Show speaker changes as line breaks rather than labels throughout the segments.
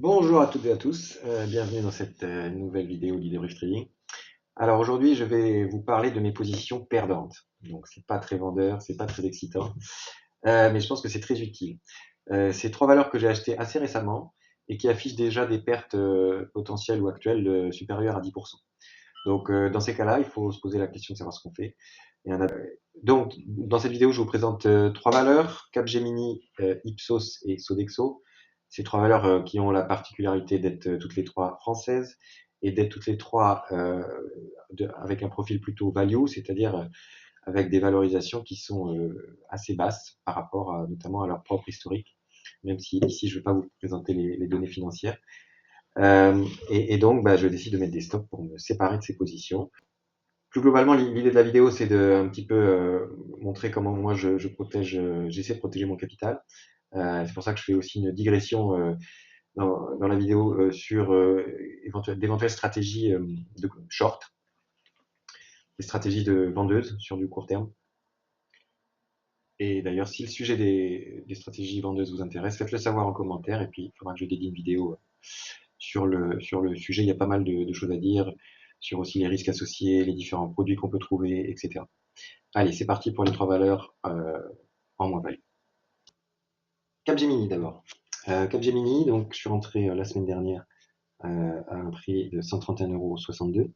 Bonjour à toutes et à tous, bienvenue dans cette nouvelle vidéo d'Idébrief Trading. Alors aujourd'hui, je vais vous parler de mes positions perdantes. Donc c'est pas très vendeur, c'est pas très excitant, mais je pense que c'est très utile. C'est trois valeurs que j'ai achetées assez récemment et qui affichent déjà des pertes potentielles ou actuelles supérieures à 10%. Donc dans ces cas-là, il faut se poser la question de savoir ce qu'on fait. Donc dans cette vidéo, je vous présente trois valeurs: Capgemini, Ipsos et Sodexo. Ces trois valeurs qui ont la particularité d'être toutes les trois françaises et d'être toutes les trois avec un profil plutôt value, c'est-à-dire avec des valorisations qui sont assez basses par rapport notamment à leur propre historique, même si ici je ne vais pas vous présenter les données financières. Et donc je décide de mettre des stops pour me séparer de ces positions. Plus globalement, l'idée de la vidéo, c'est de un petit peu montrer comment moi je protège, j'essaie de protéger mon capital. C'est pour ça que je fais aussi une digression dans la vidéo sur d'éventuelles stratégies de short, des stratégies de vendeuses sur du court terme. Et d'ailleurs, si le sujet des stratégies vendeuses vous intéresse, faites-le savoir en commentaire et puis il faudra que je dédie une vidéo sur le sujet. Il y a pas mal de choses à dire sur aussi les risques associés, les différents produits qu'on peut trouver, etc. Allez, c'est parti pour les trois valeurs en moins-value. Capgemini d'abord. Capgemini, donc je suis rentré la semaine dernière à un prix de 131,62 €.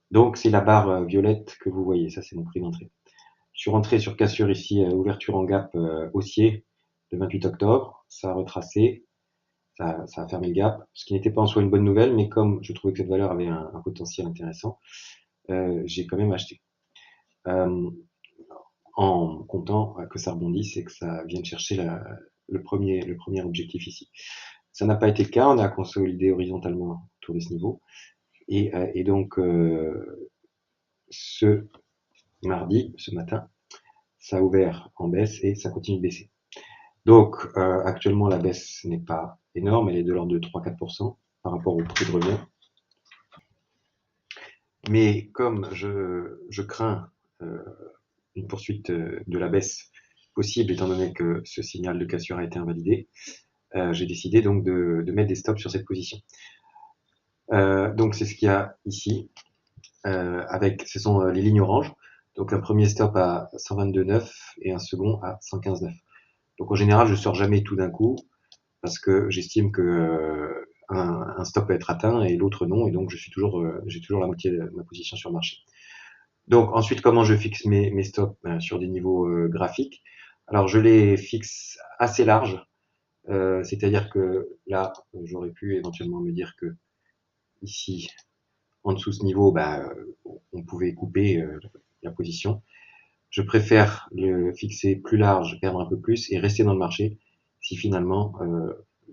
Donc c'est la barre violette que vous voyez, ça c'est mon prix d'entrée. Je suis rentré sur cassure ici, ouverture en gap haussier le 28 octobre, ça a retracé, ça a fermé le gap, ce qui n'était pas en soi une bonne nouvelle, mais comme je trouvais que cette valeur avait un potentiel intéressant, j'ai quand même acheté. En comptant que ça rebondisse et que ça vienne chercher le premier objectif ici. Ça n'a pas été le cas, on a consolidé horizontalement autour de ce niveau. Et donc, ce mardi, ce matin, ça a ouvert en baisse et ça continue de baisser. Donc, actuellement, la baisse n'est pas énorme, elle est de l'ordre de 3-4% par rapport au prix de revient. Mais comme je crains une poursuite de la baisse possible, étant donné que ce signal de cassure a été invalidé, j'ai décidé donc de mettre des stops sur cette position. Donc c'est ce qu'il y a ici, ce sont les lignes oranges. Donc un premier stop à 122,9 et un second à 115,9. Donc en général, je sors jamais tout d'un coup parce que j'estime que un stop peut être atteint et l'autre non, et donc j'ai toujours la moitié de ma position sur le marché. Donc ensuite, comment je fixe mes stops sur des niveaux graphiques? Alors je les fixe assez larges, c'est-à-dire que là, j'aurais pu éventuellement me dire que ici, en dessous de ce niveau, on pouvait couper la position. Je préfère le fixer plus large, perdre un peu plus et rester dans le marché si finalement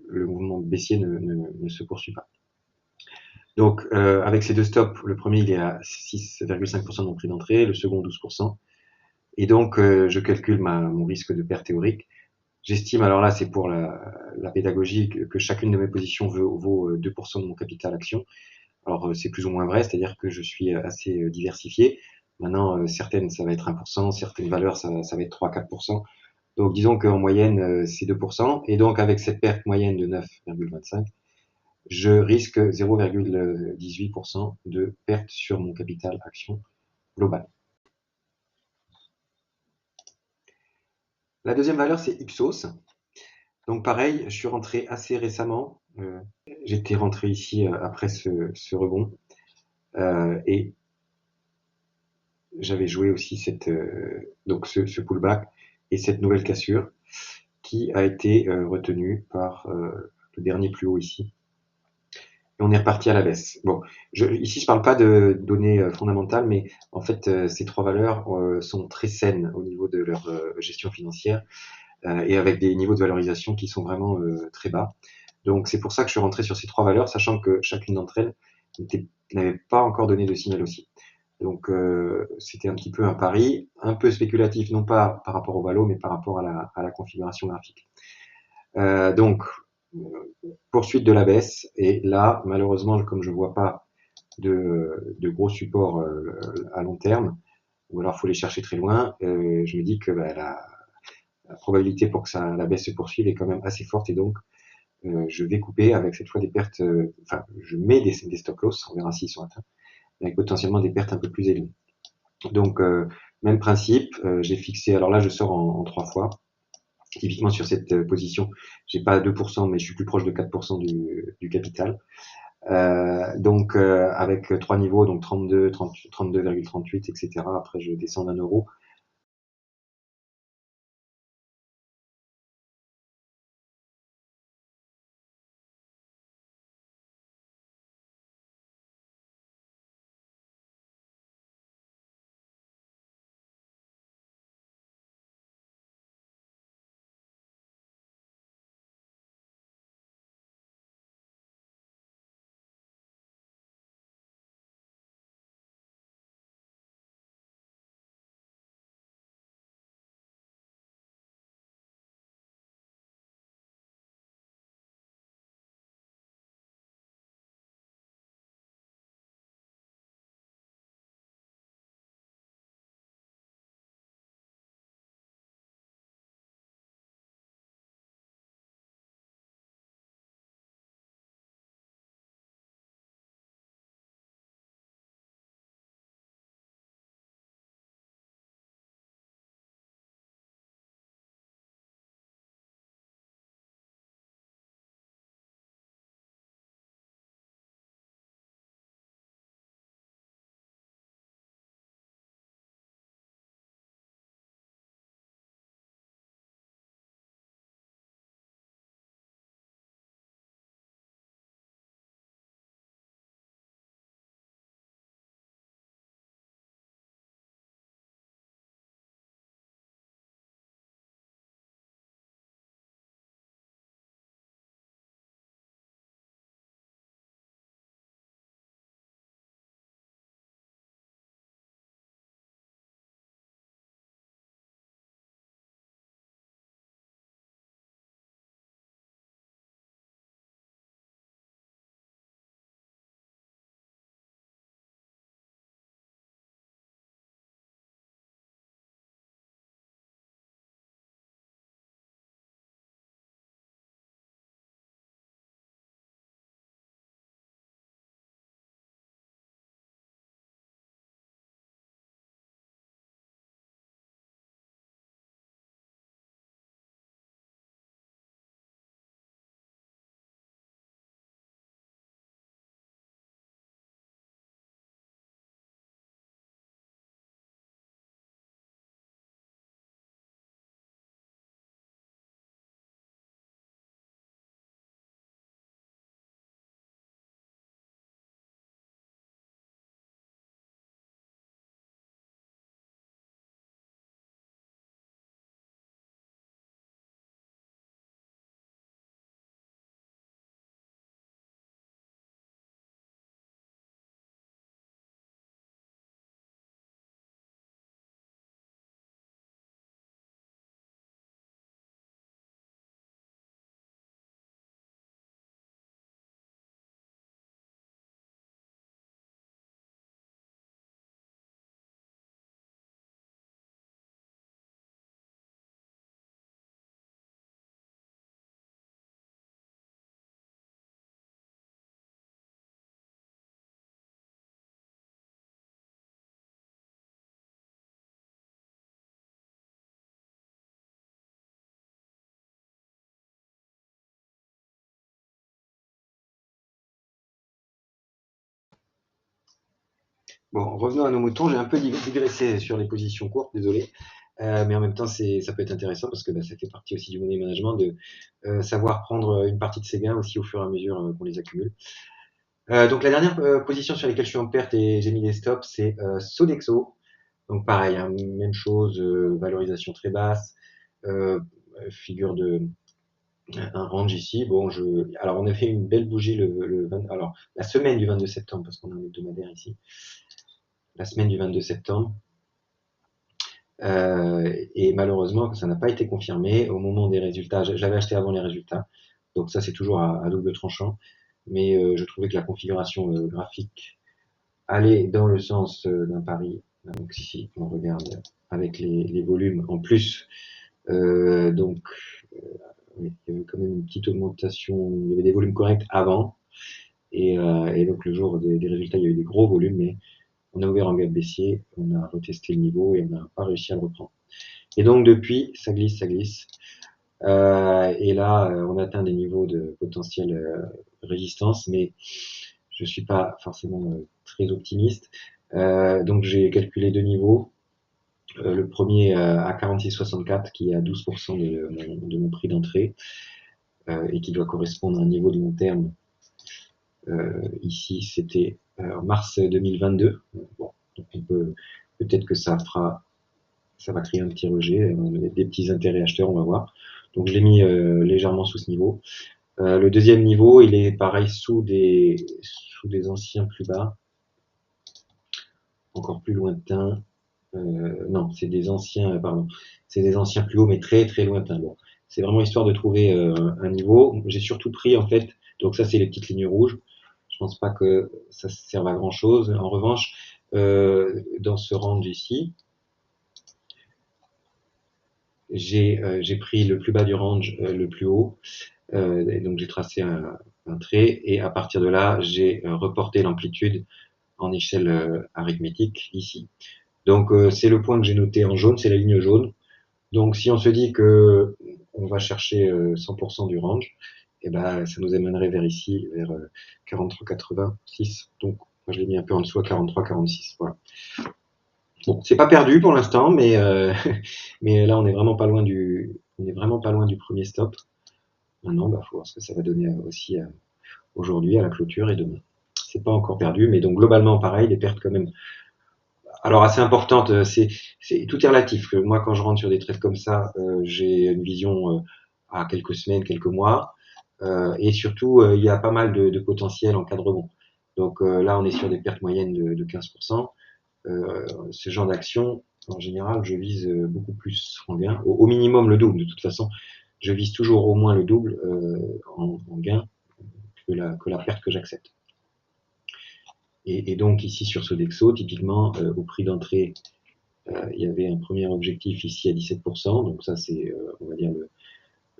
le mouvement baissier ne se poursuit pas. Donc avec ces deux stops, le premier il est à 6,5% de mon prix d'entrée, le second 12%. Et donc je calcule mon risque de perte théorique. J'estime, alors là c'est pour la pédagogie, que chacune de mes positions vaut 2% de mon capital action. Alors c'est plus ou moins vrai, c'est-à-dire que je suis assez diversifié. Maintenant, certaines ça va être 1%, certaines valeurs ça va être 3-4%. Donc disons qu'en moyenne c'est 2%. Et donc avec cette perte moyenne de 9,25, je risque 0,18% de perte sur mon capital action global. La deuxième valeur c'est Ipsos. Donc pareil, je suis rentré assez récemment. J'étais rentré ici après ce rebond. Et j'avais joué aussi donc ce pullback et cette nouvelle cassure qui a été retenue par le dernier plus haut ici. Et on est reparti à la baisse. Bon, ici je parle pas de données fondamentales, mais en fait ces trois valeurs sont très saines au niveau de leur gestion financière et avec des niveaux de valorisation qui sont vraiment très bas. Donc c'est pour ça que je suis rentré sur ces trois valeurs, sachant que chacune d'entre elles n'avait pas encore donné de signal aussi. Donc c'était un petit peu un pari, un peu spéculatif, non pas par rapport au valo, mais par rapport à la configuration graphique. Donc poursuite de la baisse, et là malheureusement comme je vois pas de gros supports à long terme, ou alors il faut les chercher très loin, je me dis que la probabilité pour que la baisse se poursuive est quand même assez forte, et donc je vais couper avec cette fois des pertes, enfin, je mets des stop loss, on verra s'ils sont atteints, avec potentiellement des pertes un peu plus élevées. Donc, même principe, j'ai fixé, alors là, je sors en 3 fois. Typiquement sur cette position, j'ai pas 2%, mais je suis plus proche de 4% du capital. Donc avec 3 niveaux, donc 32, 32,38, etc. Après, je descends d'1 euro. Bon, revenons à nos moutons. J'ai un peu digressé sur les positions courtes, désolé. Mais en même temps, ça peut être intéressant parce que bah, ça fait partie aussi du money management de savoir prendre une partie de ses gains aussi au fur et à mesure qu'on les accumule. Donc la dernière position sur laquelle je suis en perte et j'ai mis des stops, c'est Sodexo. Donc pareil, hein, même chose, valorisation très basse, euh, figure de un range ici. Bon, alors on a fait une belle bougie alors la semaine du 22 septembre parce qu'on a un hebdomadaire ici. La semaine du 22 septembre. Et malheureusement, ça n'a pas été confirmé au moment des résultats. J'avais acheté avant les résultats, donc ça c'est toujours à double tranchant. Mais je trouvais que la configuration graphique allait dans le sens d'un pari. Donc ici, on regarde avec les volumes en plus. Donc oui, il y avait quand même une petite augmentation, il y avait des volumes corrects avant, et donc le jour des résultats, il y a eu des gros volumes, mais on a ouvert en gap baissier, on a retesté le niveau et on n'a pas réussi à le reprendre. Et donc depuis, ça glisse, ça glisse. Et là, on atteint des niveaux de potentielle résistance, mais je suis pas forcément très optimiste. Donc j'ai calculé deux niveaux. Le premier à 46,64 qui est à 12% de mon prix d'entrée et qui doit correspondre à un niveau de long terme. Ici, c'était en mars 2022. Bon, donc on peut peut-être que ça va créer un petit rejet, des petits intérêts acheteurs, on va voir. Donc je l'ai mis légèrement sous ce niveau. Le deuxième niveau, il est pareil sous des anciens plus bas, encore plus lointains. Non, c'est des anciens, pardon, c'est des anciens plus hauts, mais très très lointains. Bon, c'est vraiment histoire de trouver un niveau. J'ai surtout pris en fait, donc ça c'est les petites lignes rouges. Je pense pas que ça serve à grand chose. En revanche, dans ce range ici, j'ai pris le plus bas du range, le plus haut. Et donc j'ai tracé un trait et à partir de là, j'ai reporté l'amplitude en échelle arithmétique ici. Donc c'est le point que j'ai noté en jaune, c'est la ligne jaune. Donc si on se dit que on va chercher 100% du range, et ben ça nous amènerait vers ici, vers 43,86. Donc moi, je l'ai mis un peu en dessous à 43,46. Voilà. Bon, c'est pas perdu pour l'instant, mais mais là on est vraiment pas loin du premier stop. Maintenant, bah, faut voir ce que ça va donner aussi aujourd'hui à la clôture et demain. C'est pas encore perdu, mais donc globalement pareil, des pertes quand même. Alors assez importantes, tout est relatif. Moi, quand je rentre sur des trades comme ça, j'ai une vision à quelques semaines, quelques mois, et surtout il y a pas mal de potentiel en cas de rebond. Donc là, on est sur des pertes moyennes de 15%. Ce genre d'action, en général, je vise beaucoup plus en gain, au minimum le double. De toute façon, je vise toujours au moins le double en gain que la perte que j'accepte. Et donc ici sur Sodexo, typiquement au prix d'entrée, il y avait un premier objectif ici à 17%, donc ça c'est on va dire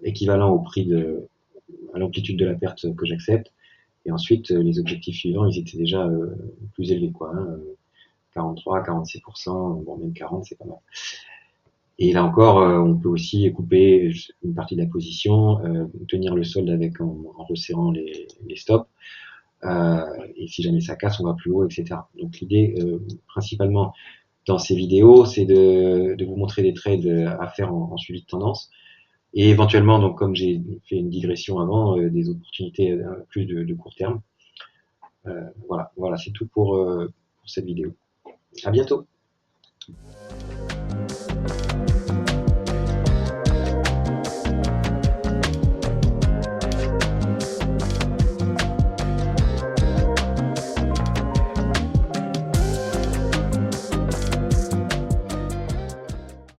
équivalent au prix à l'amplitude de la perte que j'accepte. Et ensuite les objectifs suivants, ils étaient déjà plus élevés quoi. 43, 46%, bon même 40 c'est pas mal. Et là encore, on peut aussi couper une partie de la position, tenir le solde avec en resserrant les stops. Et si jamais ça casse, on va plus haut, etc. Donc l'idée, principalement dans ces vidéos, c'est de vous montrer des trades à faire en suivi de tendance. Et éventuellement, donc comme j'ai fait une digression avant, des opportunités plus de court terme. Voilà, c'est tout pour cette vidéo. À bientôt.